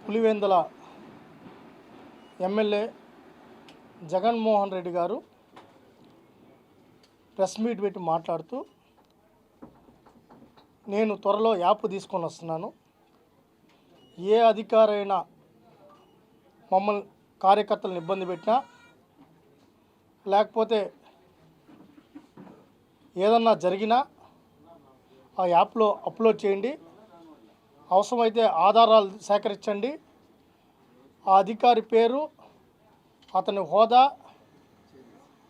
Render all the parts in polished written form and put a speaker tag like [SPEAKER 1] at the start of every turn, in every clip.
[SPEAKER 1] Pulivendula MLA Jaganmohan Reddy గారు press meet పెట్టి మాట్లాడుతూ, నేను త్వరలో యాప్ తీసుకొని వస్తున్నాను, ఏ అధికారైనా మమ్మల్ని కార్యకర్తలను ఇబ్బంది పెట్టినా లేకపోతే ఏదన్నా జరిగినా ఆ యాప్లో అప్లోడ్ చేయండి, అవసరమైతే ఆధారాలు సేకరించండి, ఆ అధికారి పేరు, అతని హోదా,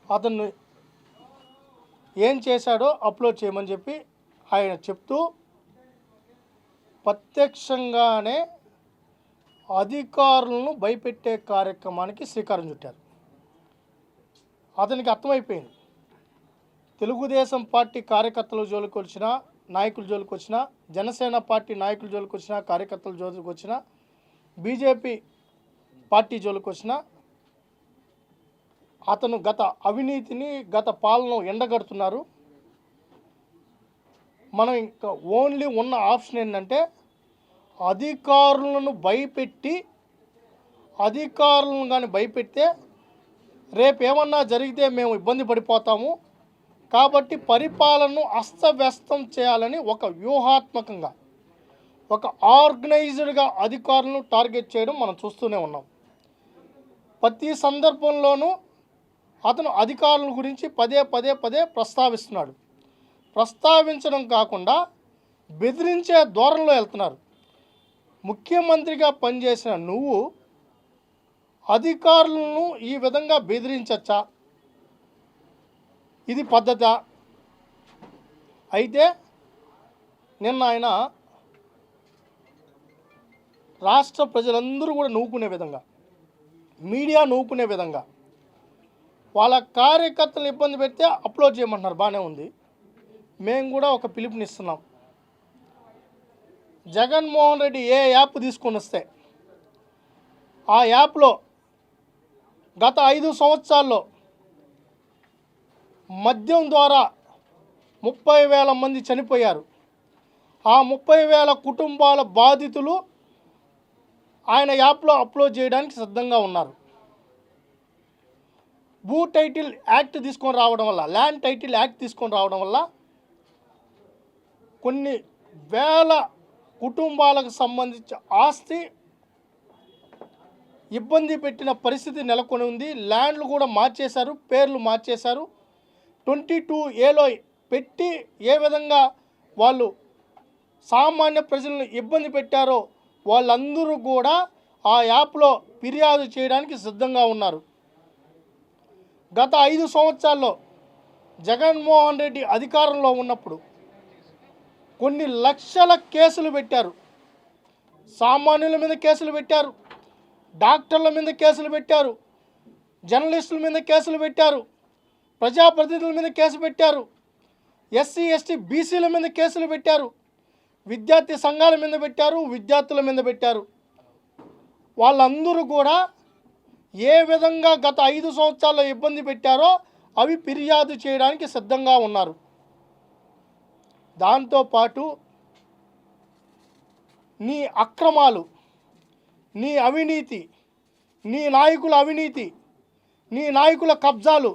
[SPEAKER 1] అతను ఏం చేశాడో అప్లోడ్ చేయమని చెప్పి ఆయన చెప్తూ ప్రత్యక్షంగానే అధికారులను భయపెట్టే కార్యక్రమానికి శ్రీకారం చుట్టారు. అతనికి అర్థమైపోయింది, తెలుగుదేశం పార్టీ కార్యకర్తల జోలికి వచ్చినా, నాయకుల జోలికి వచ్చినా, జనసేన పార్టీ నాయకుల జోలికి వచ్చినా, కార్యకర్తల జోలికి వచ్చినా, బీజేపీ పార్టీ జోలికి వచ్చినా అతను గత అవినీతిని, గత పాలన ఎండగడుతున్నారు. మనం ఇంకా ఓన్లీ ఉన్న ఆప్షన్ ఏంటంటే అధికారులను భయపెట్టి, అధికారులను కానీ భయపెడితే రేపు ఏమన్నా జరిగితే మేము ఇబ్బంది పడిపోతాము, కాబట్టి పరిపాలనను అస్తవ్యస్తం చేయాలని ఒక వ్యూహాత్మకంగా, ఒక ఆర్గనైజ్డ్గా అధికారులను టార్గెట్ చేయడం మనం చూస్తూనే ఉన్నాం. ప్రతి సందర్భంలోనూ అతను అధికారుల గురించి పదే ప్రస్తావిస్తున్నాడు. ప్రస్తావించడం కాకుండా బెదిరించే ధోరణిలో వెళ్తున్నారు. ముఖ్యమంత్రిగా పనిచేసిన నువ్వు అధికారులను ఈ విధంగా బెదిరించచ్చా? ఇది పద్ధత? అయితే నిన్న ఆయన రాష్ట్ర ప్రజలందరూ కూడా నవ్వుకునే విధంగా, మీడియా నవ్వుకునే విధంగా వాళ్ళ కార్యకర్తలను ఇబ్బంది పెడితే అప్లోడ్ చేయమంటున్నారు, బాగానే ఉంది. మేము కూడా ఒక పిలుపునిస్తున్నాం, జగన్మోహన్ రెడ్డి ఏ యాప్ తీసుకొని వస్తే ఆ యాప్లో గత 5 సంవత్సరాల్లో మద్యం ద్వారా 30,000 మంది చనిపోయారు. ఆ 30,000 కుటుంబాల బాధితులు ఆయన యాప్లో అప్లోడ్ చేయడానికి సిద్ధంగా ఉన్నారు. భూ టైటిల్ యాక్ట్ తీసుకొని రావడం వల్ల, ల్యాండ్ టైటిల్ యాక్ట్ తీసుకొని రావడం వల్ల కొన్ని వేల కుటుంబాలకు సంబంధించిన ఆస్తి ఇబ్బంది పెట్టిన పరిస్థితి నెలకొని ఉంది. ల్యాండ్లు కూడా మార్చేశారు, పేర్లు మార్చేశారు. 22A పెట్టి ఏ విధంగా వాళ్ళు సామాన్య ప్రజలను ఇబ్బంది పెట్టారో వాళ్ళందరూ కూడా ఆ యాప్లో ఫిర్యాదు చేయడానికి సిద్ధంగా ఉన్నారు. గత 5 సంవత్సరాల్లో జగన్మోహన్ రెడ్డి అధికారంలో ఉన్నప్పుడు కొన్ని లక్షల కేసులు పెట్టారు. సామాన్యుల మీద కేసులు పెట్టారు, డాక్టర్ల మీద కేసులు పెట్టారు, జర్నలిస్టుల మీద కేసులు పెట్టారు, ప్రజాప్రతినిధుల మీద కేసు పెట్టారు, ఎస్సీ ఎస్టీ బీసీల మీద కేసులు పెట్టారు, విద్యార్థి సంఘాల మీద పెట్టారు, విద్యార్థుల మీద పెట్టారు. వాళ్ళందరూ కూడా ఏ విధంగా గత 5 సంవత్సరాల్లో ఇబ్బంది పెట్టారో అవి ఫిర్యాదు చేయడానికి సిద్ధంగా ఉన్నారు. దాంతోపాటు నీ అక్రమాలు, నీ అవినీతి, నీ నాయకుల అవినీతి, నీ నాయకుల కబ్జాలు,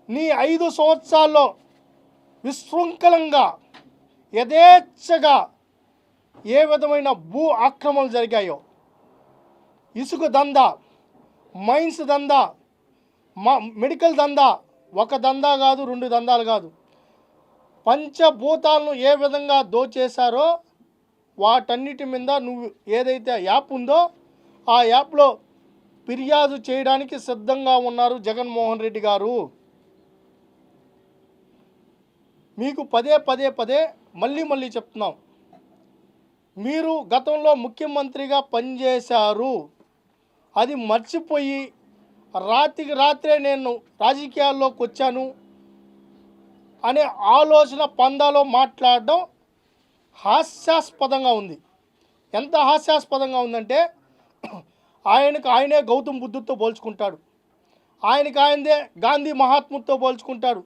[SPEAKER 1] నీ 5 సంవత్సరాల్లో విశృంఖలంగా యథేచ్ఛగా ఏ విధమైన భూ ఆక్రమణలు జరిగాయో, ఇసుక దందా, మైన్స్ దందా, మెడికల్ దందా, ఒక దందా కాదు, 2 దందాలు కాదు, పంచభూతాలను ఏ విధంగా దోచేశారో వాటన్నిటి మీద నువ్వు ఏదైతే యాప్ ఉందో ఆ యాప్లో ఫిర్యాదు చేయడానికి సిద్ధంగా ఉన్నారు జగన్మోహన్ రెడ్డి గారు. మీకు పదే మళ్ళీ చెప్తున్నాం, మీరు గతంలో ముఖ్యమంత్రిగా పనిచేశారు, అది మర్చిపోయి రాత్రికి రాత్రే నేను రాజకీయాల్లోకి వచ్చాను అనే ఆలోచన పందాలో మాట్లాడడం హాస్యాస్పదంగా ఉంది. ఎంత హాస్యాస్పదంగా ఉందంటే ఆయనకు ఆయనే గౌతమ్ బుద్ధుడితో పోల్చుకుంటాడు, ఆయనకి ఆయనదే గాంధీ మహాత్ముడితో పోల్చుకుంటాడు.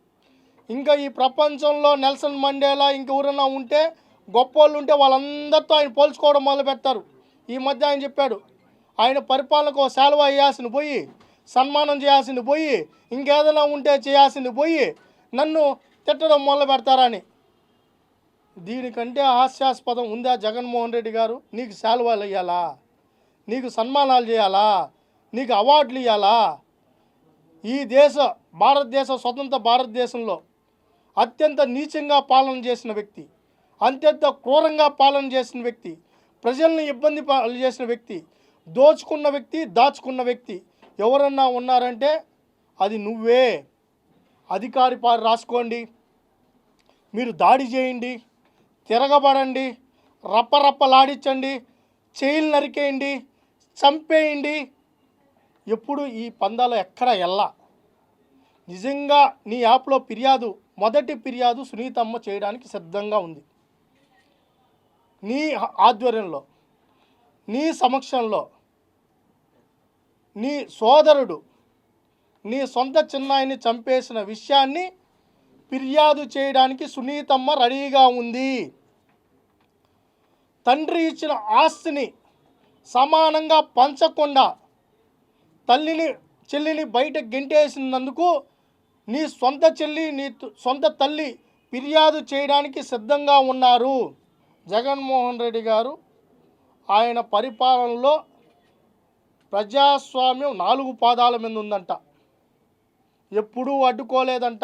[SPEAKER 1] ఇంకా ఈ ప్రపంచంలో నెల్సన్ మండేలా ఇంకెవరన్నా ఉంటే గొప్పోళ్ళు ఉంటే వాళ్ళందరితో ఆయన పోల్చుకోవడం మొదలు పెడతారు. ఈ మధ్య ఆయన చెప్పాడు, ఆయన పరిపాలనకు ఒక శాలువ వేయాల్సింది పోయి, సన్మానం చేయాల్సింది పోయి, ఇంకేదైనా ఉంటే చేయాల్సింది పోయి నన్ను తిట్టడం మొదలు పెడతారని. దీనికంటే హాస్యాస్పదం ఉందా జగన్మోహన్ రెడ్డి గారు? నీకు శాలువాలు ఇవ్వాలా, నీకు సన్మానాలు చేయాలా, నీకు అవార్డులు ఇవ్వాలా? ఈ భారతదేశ స్వతంత్ర భారతదేశంలో అత్యంత నీచంగా పాలన చేసిన వ్యక్తి, అత్యంత క్రూరంగా పాలన చేసిన వ్యక్తి, ప్రజల్ని ఇబ్బంది చేసిన వ్యక్తి, దోచుకున్న వ్యక్తి, దాచుకున్న వ్యక్తి ఎవరన్నా ఉన్నారంటే అది నువ్వే. అధికారి పారు రాసుకోండి, మీరు దాడి చేయండి, తిరగబడండి, రప్పరప్పలాడించండి, చేయిలు నరికేయండి, చంపేయండి. ఎప్పుడు ఈ పందాలో ఎక్కడ వెళ్ళా. నిజంగా నీ యాప్లో మొదటి ఫిర్యాదు సునీతమ్మ చేయడానికి సిద్ధంగా ఉంది. నీ ఆధ్వర్యంలో, నీ సమక్షంలో, నీ సోదరుడు నీ సొంత చిన్నాయిని చంపేసిన విషయాన్ని ఫిర్యాదు చేయడానికి సునీతమ్మ రెడీగా ఉంది. తండ్రి ఇచ్చిన ఆస్తిని సమానంగా పంచకుండా చెల్లిని బయట గెంటేసినందుకు నీ సొంత చెల్లి, నీ సొంత తల్లి ఫిర్యాదు చేయడానికి సిద్ధంగా ఉన్నారు. జగన్మోహన్ రెడ్డి గారు ఆయన పరిపాలనలో ప్రజాస్వామ్యం 4 పాదాల మీద ఉందంట, ఎప్పుడూ అడ్డుకోలేదంట,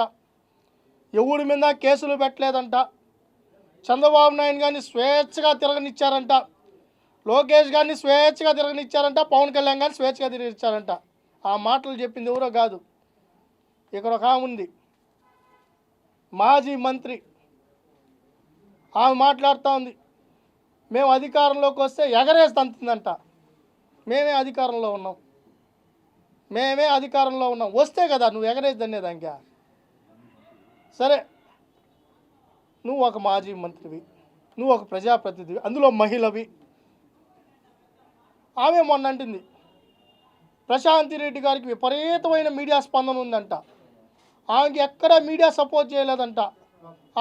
[SPEAKER 1] ఎవరి మీద కేసులు పెట్టలేదంట, చంద్రబాబు నాయుడు గారిని స్వేచ్ఛగా తిరగనిచ్చారంట, లోకేష్ గారిని స్వేచ్ఛగా తిరగనిచ్చారంట, పవన్ కళ్యాణ్ గారిని స్వేచ్ఛగా తిరగనిచ్చారంట. ఆ మాటలు చెప్పింది ఎవరో కాదు, ఇక్కడ ఒక ఆమె ఉంది, మాజీ మంత్రి. ఆమె మాట్లాడుతూ ఉంది, మేము అధికారంలోకి వస్తే ఎగరేసి తంతుందంట. మేమే అధికారంలో ఉన్నాం, వస్తే కదా నువ్వు ఎగరేసి తన్నేదానికా? సరే, నువ్వు ఒక మాజీ మంత్రివి, నువ్వు ఒక ప్రజాప్రతినిధివి, అందులో మహిళవి. ఆమె మొన్న అంటుంది ప్రశాంతి రెడ్డి గారికి విపరీతమైన మీడియా స్పందన ఉందంట, ఆమెకి ఎక్కడ మీడియా సపోర్ట్ చేయలేదంట,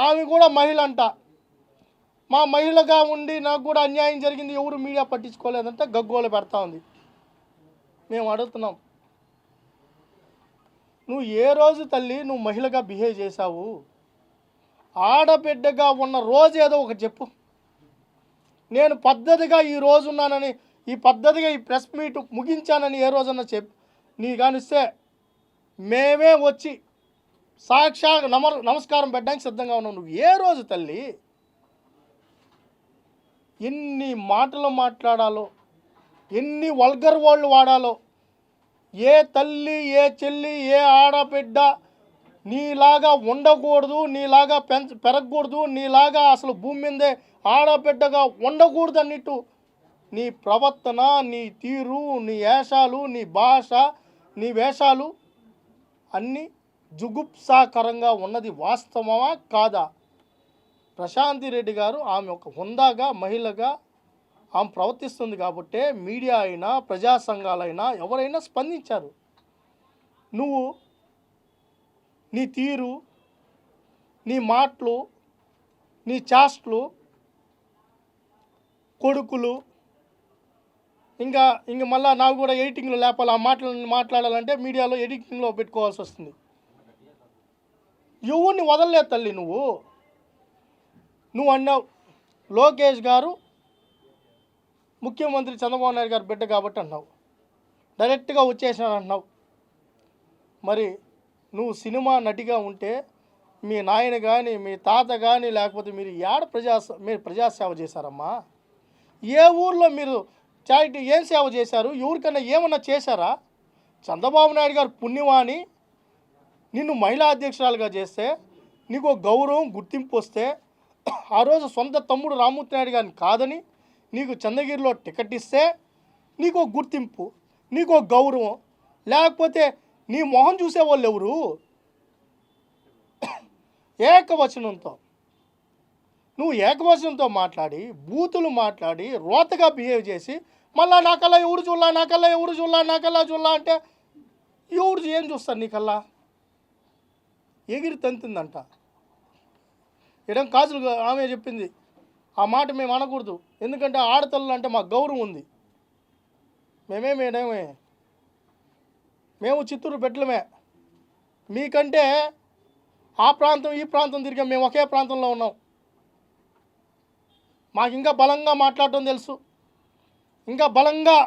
[SPEAKER 1] ఆమె కూడా మహిళ అంట. మా మహిళగా ఉండి నాకు కూడా అన్యాయం జరిగింది, ఎవరు మీడియా పట్టించుకోలేదంట, గగ్గోలు పెడతా ఉంది. మేము అడుగుతున్నాం, నువ్వు ఏ రోజు తల్లి నువ్వు మహిళగా బిహేవ్ చేశావు? ఆడబిడ్డగా ఉన్న రోజు ఏదో ఒకటి చెప్పు. నేను పద్ధతిగా ఈ రోజు ఉన్నానని, ఈ పద్ధతిగా ఈ ప్రెస్ మీట్ ముగించానని ఏ రోజన్నా చెప్పు. నీ కానిస్తే మేమే వచ్చి సాక్షాత్ నమస్కారం పెట్టడానికి సిద్ధంగా ఉన్నావు. నువ్వు ఏ రోజు తల్లి ఎన్ని మాటలు మాట్లాడాలో, ఎన్ని వల్గర్ వర్డ్లు వాడాలో, ఏ తల్లి, ఏ చెల్లి, ఏ ఆడబిడ్డ నీలాగా ఉండకూడదు, నీలాగా పెరగకూడదు, నీలాగా అసలు భూమి మీదే ఆడబిడ్డగా ఉండకూడదు అన్నట్టు నీ ప్రవర్తన, నీ తీరు, నీ వేషాలు, నీ భాష, నీ వేషాలు అన్నీ జుగుప్సాకరంగా ఉన్నది వాస్తవమా కాదా? ప్రశాంతి రెడ్డి గారు ఆమె ఒక హుందాగా మహిళగా ఆమె ప్రవర్తిస్తుంది కాబట్టే మీడియా అయినా ప్రజా సంఘాలైనా ఎవరైనా స్పందించారు. నువ్వు నీ తీరు, నీ మాటలు, నీ చేష్టలు, కొడుకులు, ఇంకా మళ్ళీ నాకు కూడా ఎడిటింగ్లో లేపాలి, ఆ మాటలను మాట్లాడాలంటే మీడియాలో ఎడిటింగ్లో పెట్టుకోవాల్సి వస్తుంది. ఎవరిని వదలలేదు తల్లి. నువ్వు అన్నావు లోకేష్ గారు ముఖ్యమంత్రి చంద్రబాబు నాయుడు గారు బిడ్డ కాబట్టి అన్నావు, డైరెక్ట్గా వచ్చేసాను అన్నావు. మరి నువ్వు సినిమా నటిగా ఉంటే మీ నాయన కానీ, మీ తాత కానీ, లేకపోతే మీరు మీరు ప్రజాసేవ చేశారమ్మా? ఏ ఊర్లో మీరు చారిటీ ఏం సేవ చేశారు? ఎవరికన్నా ఏమన్నా చేశారా? చంద్రబాబు నాయుడు గారు పుణ్యమాని నిన్ను మహిళా అధ్యక్షురాలుగా చేస్తే నీకు గౌరవం, గుర్తింపు వస్తే, ఆ రోజు సొంత తమ్ముడు రామ్మూర్తి నాయుడు గారిని కాదని నీకు చంద్రగిరిలో టికెట్ ఇస్తే నీకు గుర్తింపు, నీకు గౌరవం, లేకపోతే నీ మొహం చూసేవాళ్ళు ఎవరు? ఏకవచనంతో మాట్లాడి, బూతులు మాట్లాడి, రోతగా బిహేవ్ చేసి మళ్ళా నాకల్లా ఎవరు చూడలా, నాకల్లా ఎవరు చూడలా, నాకల్లా చూడలా అంటే ఎవరు ఏం చూస్తారు నీకల్లా? ఎగిరి తంతుందంట. ఇడం కాజులు ఆమె చెప్పింది, ఆ మాట మేము అనకూడదు, ఎందుకంటే ఆడతల్లు అంటే మాకు గౌరవం ఉంది. మేము చిత్తూరు బిడ్డలమే, మీకంటే ఆ ప్రాంతం ఈ ప్రాంతం తిరిగాం, మేము ఒకే ప్రాంతంలో ఉన్నాం. మాకు ఇంకా బలంగా మాట్లాడటం తెలుసు, ఇంకా బలంగా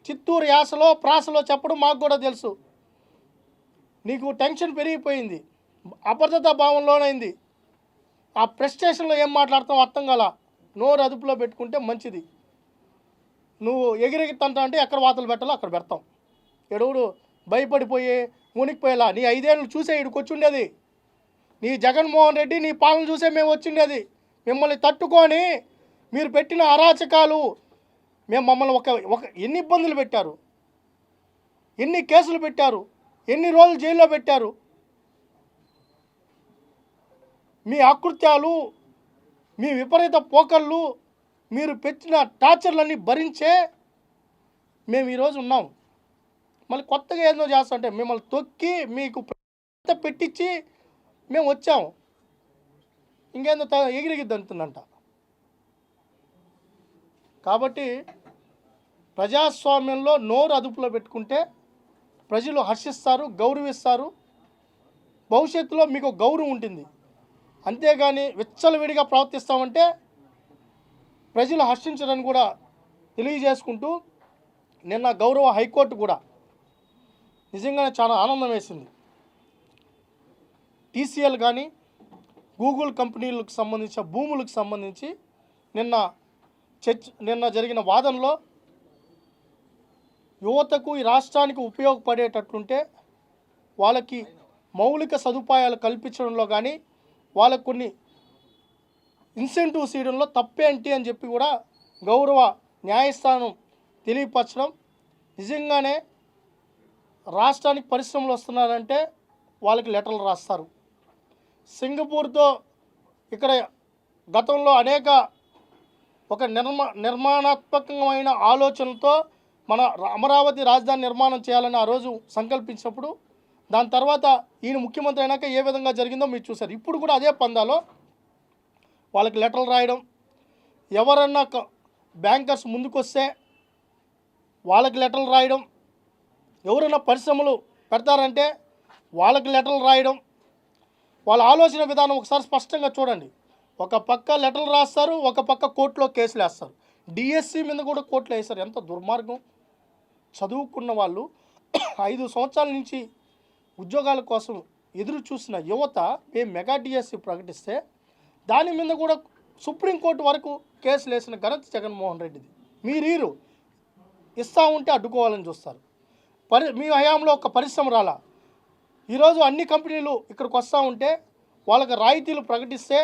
[SPEAKER 1] చిత్తూరు యాసలో ప్రాసలో చెప్పడం మాకు కూడా తెలుసు. నీకు టెన్షన్ పెరిగిపోయింది, అభద్రతా భావంలోనైంది. ఆ ప్రెస్టేషన్లో ఏం మాట్లాడతావు అర్థం కాల. నోరు అదుపులో పెట్టుకుంటే మంచిది. నువ్వు ఎగిరెగితంటా అంటే ఎక్కడ వాతలు పెట్టాలో అక్కడ పెడతాం. ఎడుగుడు భయపడిపోయి మునిగిపోయేలా నీ 5 ఏళ్ళు చూసే ఇక్కడికి వచ్చిండేది. నీ జగన్మోహన్ రెడ్డి నీ పాలన చూసే మేము వచ్చిండేది. మిమ్మల్ని తట్టుకొని మీరు పెట్టిన అరాచకాలు, మమ్మల్ని ఒక ఎన్ని ఇబ్బందులు పెట్టారు, ఎన్ని కేసులు పెట్టారు, ఎన్ని రోజులు జైల్లో పెట్టారు. మీ ఆకృత్యాలు, మీ విపరీత పోకళ్ళు, మీరు పెట్టిన టార్చర్లన్నీ భరించే మేము ఈరోజు ఉన్నాం. మళ్ళీ కొత్తగా ఏదో చేస్తుంటే మిమ్మల్ని తొక్కి మీకు పెట్టించి మేము వచ్చాము. ఇంకేందో ఎగిరిగిద్ది అంటుందంట. కాబట్టి ప్రజాస్వామ్యంలో నోరు అదుపులో పెట్టుకుంటే ప్రజలు హర్షిస్తారు, గౌరవిస్తారు. భవిష్యత్తులో మీకు గౌరవం ఉంటుంది. అంతేగాని విచ్చలవిడిగా ప్రవర్తిస్తామంటే ప్రజలు హర్షించరని కూడా తెలియజేసుకుంటూ, నిన్న గౌరవ హైకోర్టు కూడా నిజంగానే చాలా ఆనందం వేసింది. టీసీఎల్ కానీ గూగుల్ కంపెనీలకు సంబంధించిన భూములకు సంబంధించి నిన్న జరిగిన వాదనలో యువతకు ఈ రాష్ట్రానికి ఉపయోగపడేటట్లుంటే వాళ్ళకి మౌలిక సదుపాయాలు కల్పించడంలో కానీ వాళ్ళకు కొన్ని ఇన్సెంటివ్స్ ఇవ్వడంలో తప్పేంటి అని చెప్పి కూడా గౌరవ న్యాయస్థానం తెలియపరచడం. నిజంగానే రాష్ట్రానికి పరిశ్రమలు వస్తున్నారంటే వాళ్ళకి లెటర్లు రాస్తారు. సింగపూర్తో ఇక్కడ గతంలో అనేక ఒక నిర్మాణాత్మకమైన ఆలోచనలతో మన అమరావతి రాజధాని నిర్మాణం చేయాలని ఆ రోజు సంకల్పించినప్పుడు, దాని తర్వాత ఈయన ముఖ్యమంత్రి అయినాక ఏ విధంగా జరిగిందో మీరు చూశారు. ఇప్పుడు కూడా అదే పందాలో వాళ్ళకి లెటర్లు రాయడం, ఎవరన్నా బ్యాంకర్స్ ముందుకొస్తే వాళ్ళకి లెటర్లు రాయడం, ఎవరైనా పరిశ్రమలు పెడతారంటే వాళ్ళకి లెటర్లు రాయడం. వాళ్ళ ఆలోచన విధానం ఒకసారి స్పష్టంగా చూడండి. ఒక పక్క లెటర్లు రాస్తారు, ఒక పక్క కోర్టులో కేసులు వేస్తారు. డిఎస్సి మీద కూడా కోర్టులో వేస్తారు. ఎంత దుర్మార్గం! చదువుకున్న వాళ్ళు 5 సంవత్సరాల నుంచి ఉద్యోగాల కోసం ఎదురు చూసిన యువత మెగా డిఎస్సి ప్రకటిస్తే దాని మీద కూడా సుప్రీంకోర్టు వరకు కేసులు వేసిన ఘనత జగన్మోహన్ రెడ్డిది. మీరు ఇస్తా ఉంటే అడ్డుకోవాలని చూస్తారు. మీ హయాంలో ఒక పరిశ్రమ రాలా. ఈరోజు అన్ని కంపెనీలు ఇక్కడికి వస్తూ ఉంటే వాళ్ళకి రాయితీలు ప్రకటిస్తే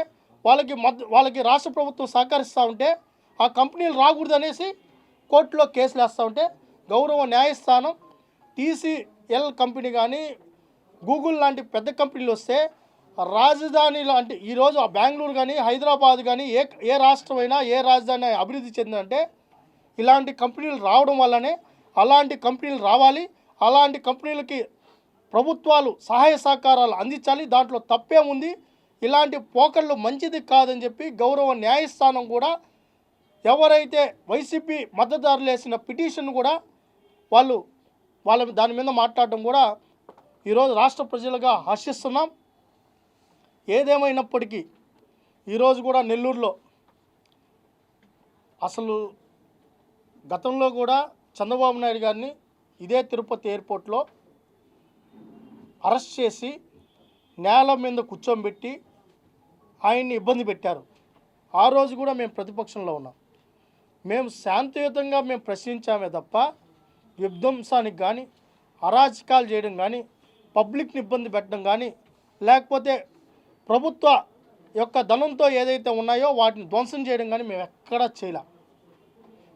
[SPEAKER 1] వాళ్ళకి రాష్ట్ర ప్రభుత్వం సహకరిస్తూ ఉంటే ఆ కంపెనీలు రాకూడదు అనేసి కోర్టులో కేసులు వేస్తూ ఉంటే గౌరవ న్యాయస్థానం టీసీఎల్ కంపెనీ కానీ గూగుల్ లాంటి పెద్ద కంపెనీలు వస్తే రాజధానిలో అంటే ఈరోజు ఆ బెంగళూరు కానీ హైదరాబాద్ కానీ ఏ రాష్ట్రమైనా ఏ రాజధాని అభివృద్ధి చెందిందంటే ఇలాంటి కంపెనీలు రావడం వల్లనే. అలాంటి కంపెనీలు రావాలి, అలాంటి కంపెనీలకి ప్రభుత్వాలు సహాయ సహకారాలు అందించాలి. దాంట్లో తప్పేముంది? ఇలాంటి పోకళ్ళు మంచిది కాదని చెప్పి గౌరవ న్యాయస్థానం కూడా ఎవరైతే వైసీపీ మద్దతుదారులు వేసిన పిటిషన్ కూడా వాళ్ళ దాని మీద మాట్లాడడం కూడా ఈరోజు రాష్ట్ర ప్రజలుగా హర్షిస్తున్నాం. ఏదేమైనప్పటికీ ఈరోజు కూడా నెల్లూరులో అసలు గతంలో కూడా చంద్రబాబు నాయుడు గారిని ఇదే తిరుపతి ఎయిర్పోర్ట్లో అరెస్ట్ చేసి నేల మీద కూర్చోబెట్టి ఆయన్ని ఇబ్బంది పెట్టారు. ఆ రోజు కూడా మేము ప్రతిపక్షంలో ఉన్నాం. మేము శాంతియుతంగా ప్రశ్నించామే తప్ప విధ్వంసానికి కానీ అరాచకాలు చేయడం కానీ పబ్లిక్ని ఇబ్బంది పెట్టడం కానీ లేకపోతే ప్రభుత్వ యొక్క ధనంతో ఏదైతే ఉన్నాయో వాటిని ధ్వంసం చేయడం కానీ మేము ఎక్కడా చేయలేం.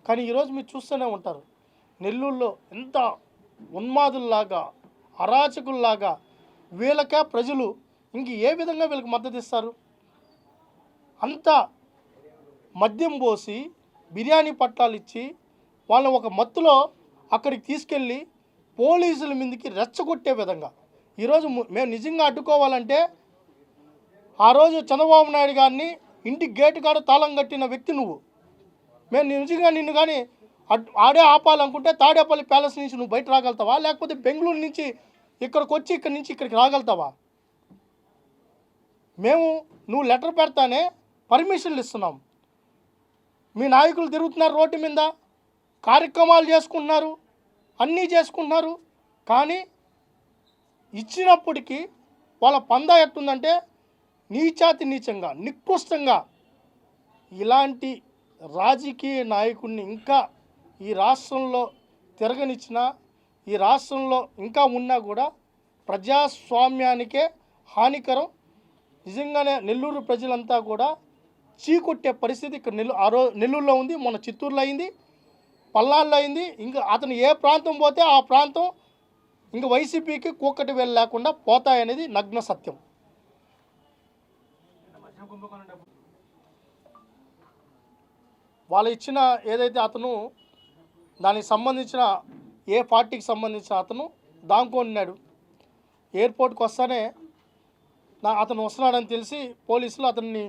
[SPEAKER 1] కానీ ఈరోజు మీరు చూస్తూనే ఉంటారు నెల్లూరులో ఎంత ఉన్మాదుల్లాగా అరాచకుల్లాగా వీళ్ళకే ప్రజలు ఇంక ఏ విధంగా వీళ్ళకి మద్దతు ఇస్తారు? అంత మద్యం పోసి బిర్యానీ పట్టాలు ఇచ్చి వాళ్ళని ఒక మత్తులో అక్కడికి తీసుకెళ్ళి పోలీసుల మీదకి రెచ్చగొట్టే విధంగా ఈరోజు మేము నిజంగా అడ్డుకోవాలంటే ఆ రోజు చంద్రబాబు నాయుడు గారిని ఇంటి గేటు కాడ తాళం కట్టిన వ్యక్తి నువ్వు. మేము నిజంగా నిన్ను కానీ ఆడే ఆపాలనుకుంటే తాడేపల్లి ప్యాలెస్ నుంచి నువ్వు బయట రాగలుగుతావా, లేకపోతే బెంగళూరు నుంచి ఇక్కడికి వచ్చి ఇక్కడి నుంచి ఇక్కడికి రాగలుగుతావా? మేము నువ్వు లెటర్ పెడతానే పర్మిషన్లు ఇస్తున్నాం. మీ నాయకులు తిరుగుతున్నారు, రోడ్డు మీద కార్యక్రమాలు చేసుకుంటున్నారు, అన్నీ చేసుకుంటున్నారు. కానీ ఇచ్చినప్పటికీ వాళ్ళ పందా ఎట్టుందంటే నీచాతి నీచంగా నికృష్టంగా ఇలాంటి రాజకీయ నాయకుడిని ఇంకా ఈ రాష్ట్రంలో తిరగనిచ్చినా, ఈ రాష్ట్రంలో ఇంకా ఉన్నా కూడా ప్రజాస్వామ్యానికే హానికరం. నిజంగానే నెల్లూరు ప్రజలంతా కూడా చీకొట్టే పరిస్థితి ఇక్కడ నెల్లూరులో ఉంది, మొన్న చిత్తూరులో అయింది, పల్నాడులో అయింది. ఇంకా అతను ఏ ప్రాంతం పోతే ఆ ప్రాంతం ఇంకా వైసీపీకి కూకటి వేలు లేకుండా పోతాయనేది నగ్న సత్యం. వాళ్ళు ఇచ్చిన ఏదైతే అతను దానికి సంబంధించిన ఏ పార్టీకి సంబంధించిన అతను దాంకొన్నాడు. ఎయిర్పోర్ట్కి వస్తానే అతను వస్తున్నాడని తెలిసి పోలీసులు అతన్ని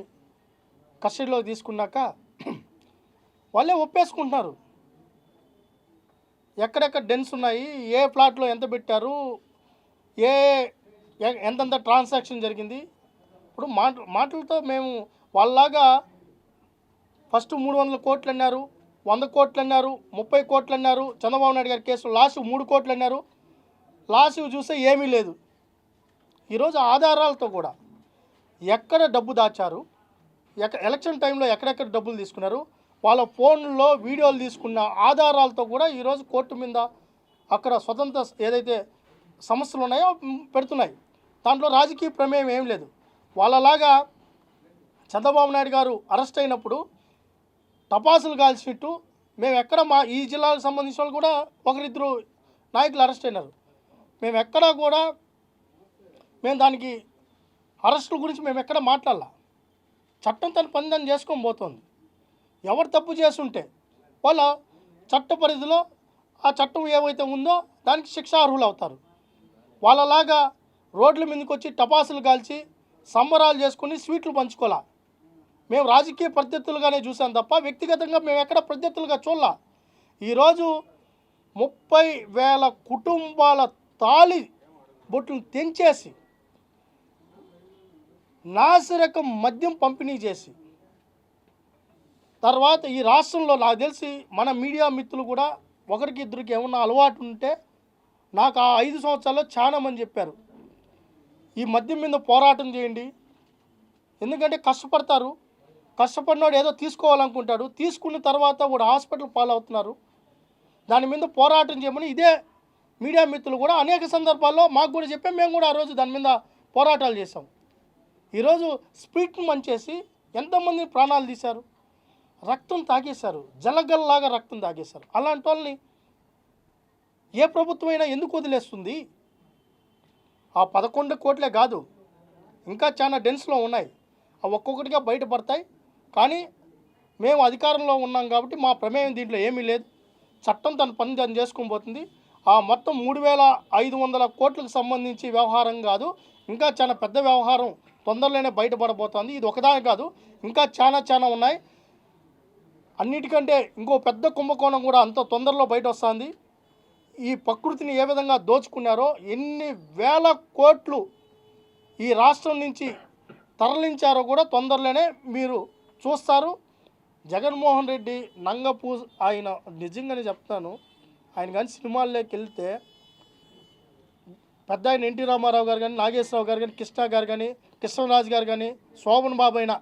[SPEAKER 1] కస్టడీలోకి తీసుకున్నాక వాళ్ళే ఒప్పేసుకుంటున్నారు. ఎక్కడెక్కడ డెన్స్ ఉన్నాయి, ఏ ప్లాట్లో ఎంత పెట్టారు, ఎంతెంత ట్రాన్సాక్షన్ జరిగింది. ఇప్పుడు మాటలతో మేము వాళ్ళలాగా ఫస్ట్ 300 కోట్లు అన్నారు, 100 కోట్లు అన్నారు, 30 కోట్లు అన్నారు. చంద్రబాబు నాయుడు గారి కేసు లాస్ట్ 3 కోట్లు అన్నారు. లాస్ట్ చూస్తే ఏమీ లేదు. ఈరోజు ఆధారాలతో కూడా ఎక్కడ డబ్బు దాచారు, ఎలక్షన్ టైంలో ఎక్కడెక్కడ డబ్బులు తీసుకున్నారు, వాళ్ళ ఫోన్లో వీడియోలు తీసుకున్న ఆధారాలతో కూడా ఈరోజు కోర్టు మీద అక్కడ స్వతంత్ర ఏదైతే సమస్యలు ఉన్నాయో పెడుతున్నాయి. దాంట్లో రాజకీయ ప్రమేయం ఏం లేదు. వాళ్ళలాగా చంద్రబాబు నాయుడు గారు అరెస్ట్ అయినప్పుడు టపాసులు కాల్చినట్టు మేము ఎక్కడ ఈ జిల్లాకు సంబంధించిన వాళ్ళు కూడా ఒకరిద్దరు నాయకులు అరెస్ట్ అయినారు. మేము ఎక్కడా కూడా దానికి అరెస్టుల గురించి మేము ఎక్కడ మాట్లాడాల. చట్టం తన పని దాన్ని చేసుకొని పోతుంది. ఎవరు తప్పు చేస్తుంటే వాళ్ళ చట్ట పరిధిలో ఆ చట్టం ఏవైతే ఉందో దానికి శిక్షార్హులు అవుతారు. వాళ్ళలాగా రోడ్ల మీదకి వచ్చి టపాసులు కాల్చి సంబరాలు చేసుకుని స్వీట్లు పంచుకోవాలా. మేము రాజకీయ ప్రత్యర్థులుగానే చూసాం తప్ప వ్యక్తిగతంగా మేము ఎక్కడ ప్రత్యర్థులుగా చూడాల. ఈరోజు 30,000 కుటుంబాల తాళి బొట్టును తెంచేసి నాసిరకం మద్యం పంపిణీ చేసి తర్వాత ఈ రాష్ట్రంలో నాకు తెలిసి మన మీడియా మిత్రులు కూడా ఒకరికి ఇద్దరికి ఏమన్నా అలవాటు ఉంటే నాకు ఆ 5 సంవత్సరాల్లో చాలామంది చెప్పారు, ఈ మద్యం మీద పోరాటం చేయండి. ఎందుకంటే కష్టపడతారు, కష్టపడినాడు ఏదో తీసుకోవాలనుకుంటాడు, తీసుకున్న తర్వాత వాడు హాస్పిటల్ పాలవుతున్నారు. దాని మీద పోరాటం చేయమని ఇదే మీడియా మిత్రులు కూడా అనేక సందర్భాల్లో మాకు కూడా చెప్పాం. మేము కూడా ఆ రోజు దాని మీద పోరాటాలు చేసాం. ఈరోజు స్పీడ్ను మంచేసి ఎంతమంది ప్రాణాలు తీశారు, రక్తం తాగేశారు, జలగల్లాగా రక్తం తాగేశారు. అలాంటి వాళ్ళని ఏ ప్రభుత్వమైనా ఎందుకు వదిలేస్తుంది? ఆ 11 కోట్లే కాదు, ఇంకా చాలా డెన్స్లో ఉన్నాయి. అవి ఒక్కొక్కటిగా బయటపడతాయి. కానీ మేము అధికారంలో ఉన్నాం కాబట్టి మా ప్రమేయం దీంట్లో ఏమీ లేదు. చట్టం తన పని దాన్ని చేసుకొని పోతుంది. ఆ మొత్తం 3,500 కోట్లకు సంబంధించి వ్యవహారం కాదు, ఇంకా చాలా పెద్ద వ్యవహారం తొందరలోనే బయటపడబోతోంది. ఇది ఒకదాని కాదు, ఇంకా చాలా ఉన్నాయి. అన్నిటికంటే ఇంకో పెద్ద కుంభకోణం కూడా అంత తొందరలో బయట వస్తుంది. ఈ ప్రకృతిని ఏ విధంగా దోచుకున్నారో, ఎన్ని వేల కోట్లు ఈ రాష్ట్రం నుంచి తరలించారో కూడా తొందరలోనే మీరు చూస్తారు. జగన్మోహన్ రెడ్డి నంగపూ ఆయన నిజంగానే చెప్తాను, ఆయన కానీ సినిమాల్లోకి వెళ్తే పెద్ద ఆయన ఎన్టీ రామారావు గారు కానీ, నాగేశ్వరరావు గారు కానీ, కృష్ణ గారు కానీ, కృష్ణరాజు గారు కానీ, శోభన్ బాబు అయినా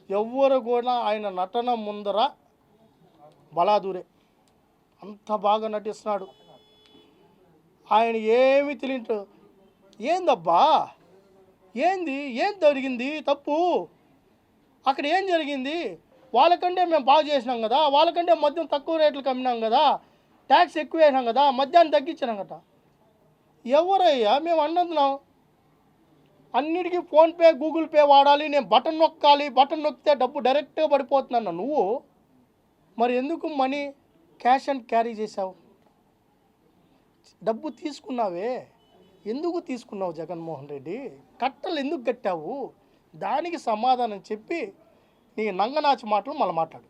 [SPEAKER 1] ఎవ్వరు కూడా ఆయన నటన ముందర బలాదూరే. అంత బాగా నటిస్తున్నాడు. ఆయన ఏమి తెలియదు. ఏందబ్బా, ఏం జరిగింది తప్పు, అక్కడ ఏం జరిగింది, వాళ్ళకంటే మేము బాగా చేసినాం కదా, వాళ్ళకంటే మద్యం తక్కువ రేట్లకు అమ్మినాం కదా, ట్యాక్స్ ఎక్కువ వేసినాం కదా, మద్యాన్ని తగ్గించినాం కదా. ఎవరయ్యా మేము అంటున్నాం? అన్నిటికీ ఫోన్పే గూగుల్ పే వాడాలి, నేను బటన్ నొక్కాలి, బటన్ నొక్కితే డబ్బు డైరెక్ట్గా పడిపోతున్నాను నువ్వు. మరి ఎందుకు మనీ క్యాష్ అండ్ క్యారీ చేశావు? డబ్బు తీసుకున్నావే, ఎందుకు తీసుకున్నావు జగన్మోహన్ రెడ్డి? కట్టలు ఎందుకు కట్టావు? దానికి సమాధానం చెప్పి నీ నంగనాచి మాటలు మళ్ళీ మాట్లాడు.